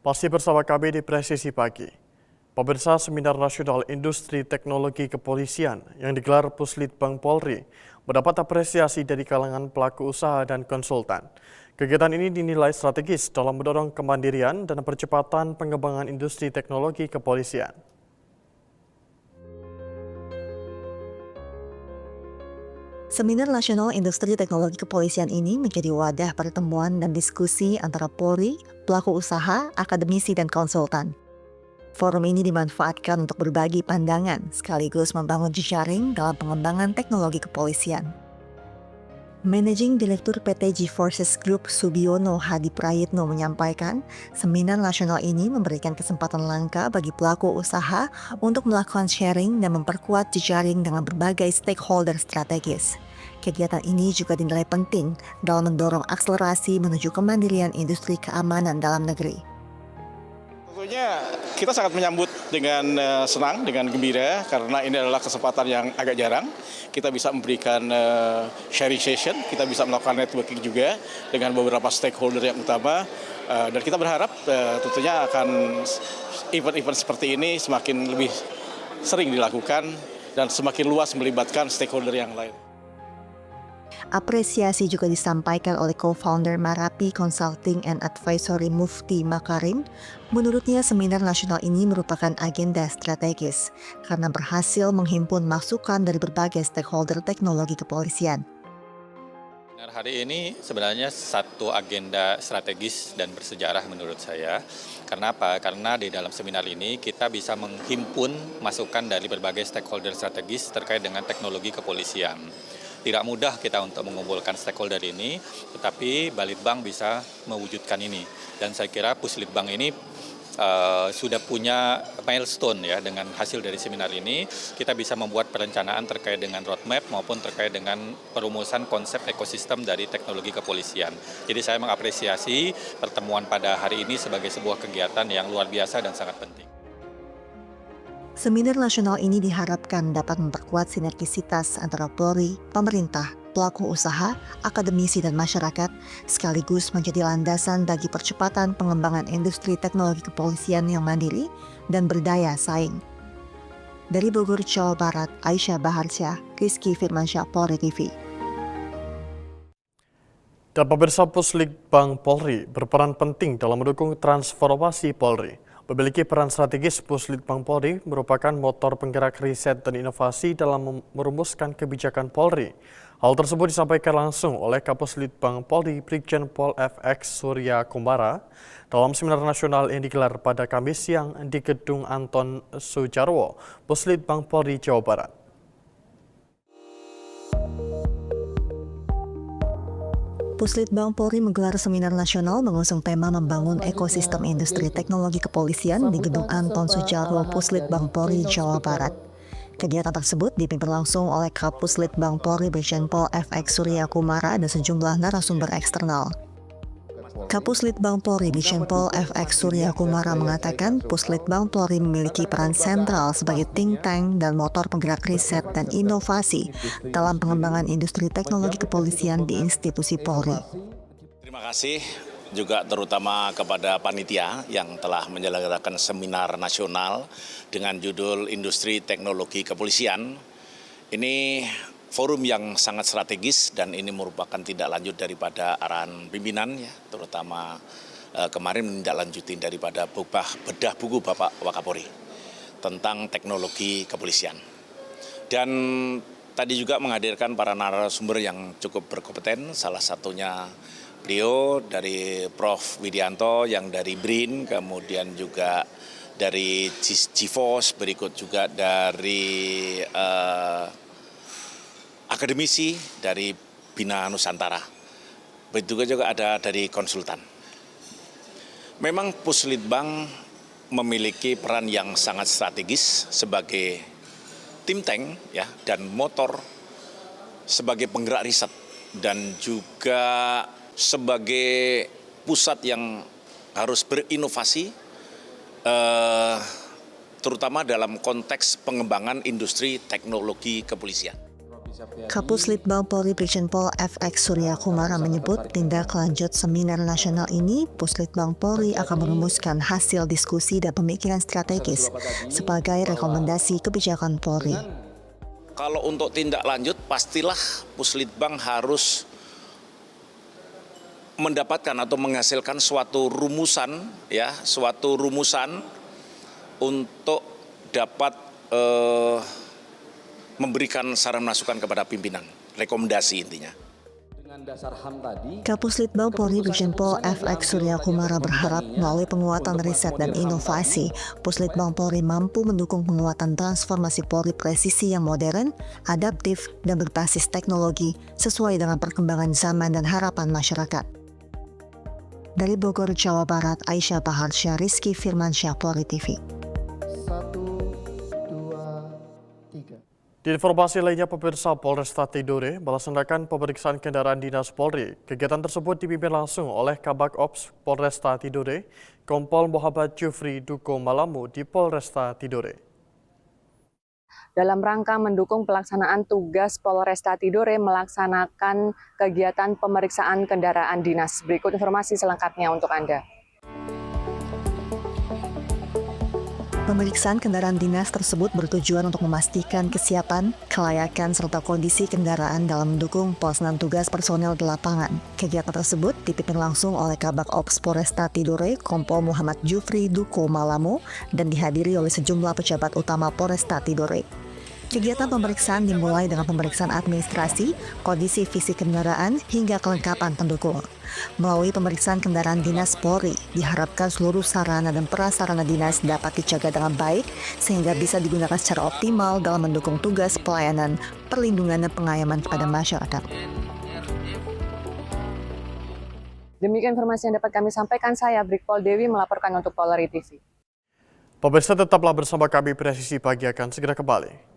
Masih bersama kami di Presisi Pagi. Pemirsa, Seminar Nasional Industri Teknologi Kepolisian yang digelar Puslitbang Polri mendapat apresiasi dari kalangan pelaku usaha dan konsultan. Kegiatan ini dinilai strategis dalam mendorong kemandirian dan percepatan pengembangan industri teknologi kepolisian. Seminar Nasional Industri Teknologi Kepolisian ini menjadi wadah pertemuan dan diskusi antara Polri, pelaku usaha, akademisi, dan konsultan. Forum ini dimanfaatkan untuk berbagi pandangan sekaligus membangun jejaring dalam pengembangan teknologi kepolisian. Managing Direktur PT G-Forces Group Subiono Hadi Prayitno menyampaikan, seminar nasional ini memberikan kesempatan langka bagi pelaku usaha untuk melakukan sharing dan memperkuat jejaring dengan berbagai stakeholder strategis. Kegiatan ini juga dinilai penting dalam mendorong akselerasi menuju kemandirian industri keamanan dalam negeri. Tentunya kita sangat menyambut dengan senang, dengan gembira, karena ini adalah kesempatan yang agak jarang. Kita bisa memberikan sharing session, kita bisa melakukan networking juga dengan beberapa stakeholder yang utama. Dan kita berharap tentunya akan event-event seperti ini semakin lebih sering dilakukan dan semakin luas melibatkan stakeholder yang lain. Apresiasi juga disampaikan oleh co-founder Marapi Consulting and Advisory Mufti Makarim. Menurutnya, seminar nasional ini merupakan agenda strategis karena berhasil menghimpun masukan dari berbagai stakeholder teknologi kepolisian. Hari ini sebenarnya satu agenda strategis dan bersejarah menurut saya. Karena apa? Karena di dalam seminar ini kita bisa menghimpun masukan dari berbagai stakeholder strategis terkait dengan teknologi kepolisian. Tidak mudah kita untuk mengumpulkan stakeholder ini, tetapi Balitbang bisa mewujudkan ini. Dan saya kira Puslitbang ini sudah punya milestone ya, dengan hasil dari seminar ini. Kita bisa membuat perencanaan terkait dengan roadmap maupun terkait dengan perumusan konsep ekosistem dari teknologi kepolisian. Jadi saya mengapresiasi pertemuan pada hari ini sebagai sebuah kegiatan yang luar biasa dan sangat penting. Seminar nasional ini diharapkan dapat memperkuat sinergisitas antara Polri, pemerintah, pelaku usaha, akademisi, dan masyarakat, sekaligus menjadi landasan bagi percepatan pengembangan industri teknologi kepolisian yang mandiri dan berdaya saing. Dari Bogor, Jawa Barat, Aisyah Baharsyah, Rizky Firmansyah, Polri TV. Dan pemirsa, Puslitbang Polri berperan penting dalam mendukung transformasi Polri. Memiliki peran strategis, Puslitbang Polri merupakan motor penggerak riset dan inovasi dalam merumuskan kebijakan Polri. Hal tersebut disampaikan langsung oleh Kapuslitbang Polri Brigjen Pol FX Surya Kumbara dalam seminar nasional yang digelar pada Kamis siang di Gedung Anton Sujarwo, Puslitbang Polri, Jawa Barat. Puslitbang Polri menggelar seminar nasional mengusung tema membangun ekosistem industri teknologi kepolisian di Gedung Anton Sujarwo, Puslitbang Polri, Jawa Barat. Kegiatan tersebut dipimpin langsung oleh Kapuslitbang Polri Brigjen Pol FX Surya Kumbara dan sejumlah narasumber eksternal. Kapuslitbang Polri Brigjen Pol FX Surya Kumbara mengatakan Puslitbang Polri memiliki peran sentral sebagai think tank dan motor penggerak riset dan inovasi dalam pengembangan industri teknologi kepolisian di institusi Polri. Terima kasih juga terutama kepada panitia yang telah menyelenggarakan seminar nasional dengan judul Industri Teknologi Kepolisian. Ini forum yang sangat strategis dan ini merupakan tindak lanjut daripada arahan pimpinan ya, terutama kemarin menindaklanjuti daripada bedah buku Bapak Wakapolri tentang teknologi kepolisian. Dan tadi juga menghadirkan para narasumber yang cukup berkompeten, salah satunya beliau dari Prof. Widianto yang dari BRIN, kemudian juga dari G-Force, berikut juga dari akademisi dari Bina Nusantara. Begitu juga ada dari konsultan. Memang Puslitbang memiliki peran yang sangat strategis sebagai think tank ya, dan motor sebagai penggerak riset dan juga sebagai pusat yang harus berinovasi terutama dalam konteks pengembangan industri teknologi kepolisian. Kapus Litbang Polri Brigjen Pol FX Surya Kumara menyebut tindak lanjut seminar nasional ini, Puslitbang Polri akan merumuskan hasil diskusi dan pemikiran strategis sebagai rekomendasi kebijakan Polri. Kalau untuk tindak lanjut, pastilah Puslitbang harus mendapatkan atau menghasilkan suatu rumusan untuk dapat memberikan saran masukan kepada pimpinan, rekomendasi intinya. Dengan dasar HAM tadi, Kapus Litbang Polri Brigjen Pol FX Surya Kumara berharap melalui penguatan riset dan inovasi, Puslitbang Polri mampu mendukung penguatan transformasi Polri presisi yang modern, adaptif, dan berbasis teknologi sesuai dengan perkembangan zaman dan harapan masyarakat. Dari Bogor, Jawa Barat, Aisyah Baharsyah, Rizky Firmansyah, Polri TV. 1, 2, 3. Di informasi lainnya, pemirsa, Polresta Tidore melaksanakan pemeriksaan kendaraan dinas Polri. Kegiatan tersebut dipimpin langsung oleh Kabak Ops Polresta Tidore, Kompol Muhammad Jufri Duko Malamu di Polresta Tidore. Dalam rangka mendukung pelaksanaan tugas Polresta Tidore melaksanakan kegiatan pemeriksaan kendaraan dinas. Berikut informasi selengkapnya untuk Anda. Pemeriksaan kendaraan dinas tersebut bertujuan untuk memastikan kesiapan, kelayakan, serta kondisi kendaraan dalam mendukung pelaksanaan tugas personel di lapangan. Kegiatan tersebut dipimpin langsung oleh Kabak Ops Polresta Tidore, Kompol Muhammad Jufri Duko Malamu, dan dihadiri oleh sejumlah pejabat utama Polresta Tidore. Kegiatan pemeriksaan dimulai dengan pemeriksaan administrasi, kondisi fisik kendaraan, hingga kelengkapan pendukung. Melalui pemeriksaan kendaraan dinas Polri, diharapkan seluruh sarana dan prasarana dinas dapat dijaga dengan baik sehingga bisa digunakan secara optimal dalam mendukung tugas pelayanan, perlindungan, dan pengayaman kepada masyarakat. Demikian informasi yang dapat kami sampaikan, saya Brigpol Dewi melaporkan untuk Polri TV. Pemirsa, tetaplah bersama kami, Presisi Pagi akan segera kembali.